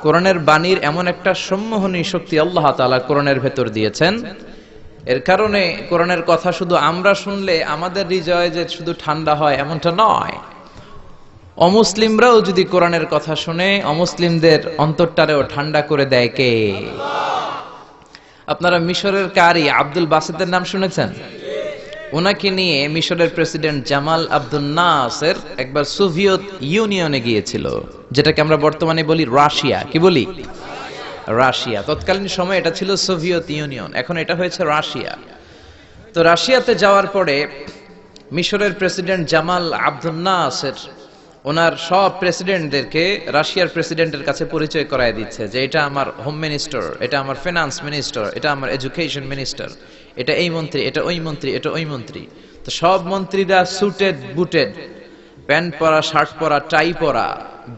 কোরআনের বাণীর এমন একটা সম্মোহনী শক্তি আল্লাহ তাআলা কোরআনের ভেতর দিয়েছেন, এর কারণে কোরআনের কথা শুধু আমরা শুনলে আমাদের হৃদয় যে শুধু ঠান্ডা হয় এমনটা নয়, অমুসলিমরাও যদি কোরআনের কথা শুনে অমুসলিমদের অন্তরটারেও ঠান্ডা করে দেয় কে? আপনারা মিশরের কারি আব্দুল বাসিতের নাম শুনেছেন? ওনাকে নিয়ে মিশরের প্রেসিডেন্ট জামাল আব্দুল নাসের একবার সোভিয়েত ইউনিয়নে গিয়েছিল, যেটাকে আমরা বর্তমানে বলি রাশিয়া। কি বলি? রাশিয়া। তৎকালীন সময় এটা ছিল সোভিয়েত ইউনিয়ন, এখন এটা হয়েছে রাশিয়া। তো রাশিয়াতে যাওয়ার পরে মিশরের প্রেসিডেন্ট জামাল আব্দুল নাসের ওনার সব প্রেসিডেন্টদেরকে রাশিয়ার প্রেসিডেন্টের কাছে পরিচয় করায় দিচ্ছে যে এটা আমার হোম মিনিস্টার, এটা আমার ফিনান্স মিনিস্টার, এটা আমার এডুকেশন মিনিস্টার, এটা এই মন্ত্রী, এটা ওই মন্ত্রী, এটা ওই মন্ত্রী। তো সব মন্ত্রীরা সুটেড বুটেড, প্যান্ট পরা, শার্ট পরা, টাই পরা,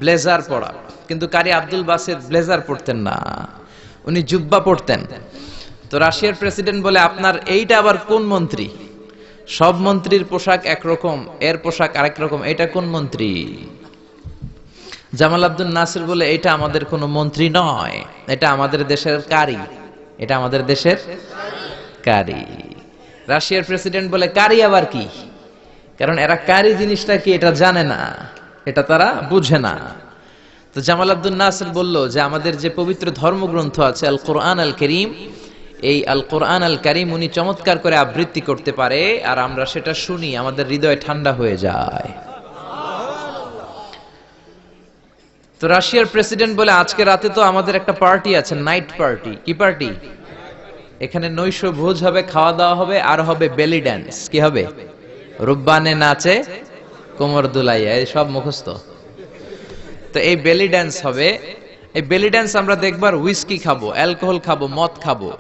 ব্লেজার পরা। কিন্তু কারি আব্দুল বাসিত ব্লেজার পরতেন না, উনি জুব্বা পরতেন। তো রাশিয়ার প্রেসিডেন্ট বলে, আপনার এইটা আবার কোন মন্ত্রী? সব মন্ত্রীর পোশাক একরকম, এর পোশাক আরেক রকম, এটা কোন মন্ত্রী? জামাল আব্দুল নাসির বলে, এটা আমাদের কোন মন্ত্রী নয়, এটা আমাদের দেশের কারি, এটা আমাদের দেশের কারি। রাশিয়ার প্রেসিডেন্ট বলে, কারি আবার কি? কারণ এরা কারি জিনিসটা কি এটা জানে না, এটা তারা বুঝে না। তো জামাল আব্দুল নাসির বলল যে আমাদের যে পবিত্র ধর্মগ্রন্থ আছে আল কোরআন আল কারীম, এই আল কোরআন আল কারীম উনি চমৎকার করে আবৃত্তি করতে পারে, আর আমরা সেটা শুনি, আমাদের হৃদয় ঠান্ডা হয়ে যায়। তো রাশিয়ার প্রেসিডেন্ট বলে, আজকে রাতে তো আমাদের একটা পার্টি আছে, নাইট পার্টি। কি পার্টি? এখানে নৈশ ভোজ হবে, খাওয়া দাওয়া হবে, আর হবে বেলি ড্যান্স। কি হবে? রুব্বানে নাচে কোমর দুলাইয়া, এই সব মুখস্থ। তো এই বেলি ড্যান্স হবে, এই বেলি ড্যান্স আমরা দেখবার, হুইস্কি খাবো, অ্যালকোহল খাবো, মদ খাবো।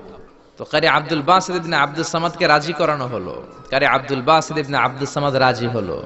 তো কারি আব্দুল বাসিত ইবনে আব্দুস সামাদকে রাজি করানো হলো, কারি আব্দুল বাসিত ইবনে আব্দুস সামাদ রাজি হলো।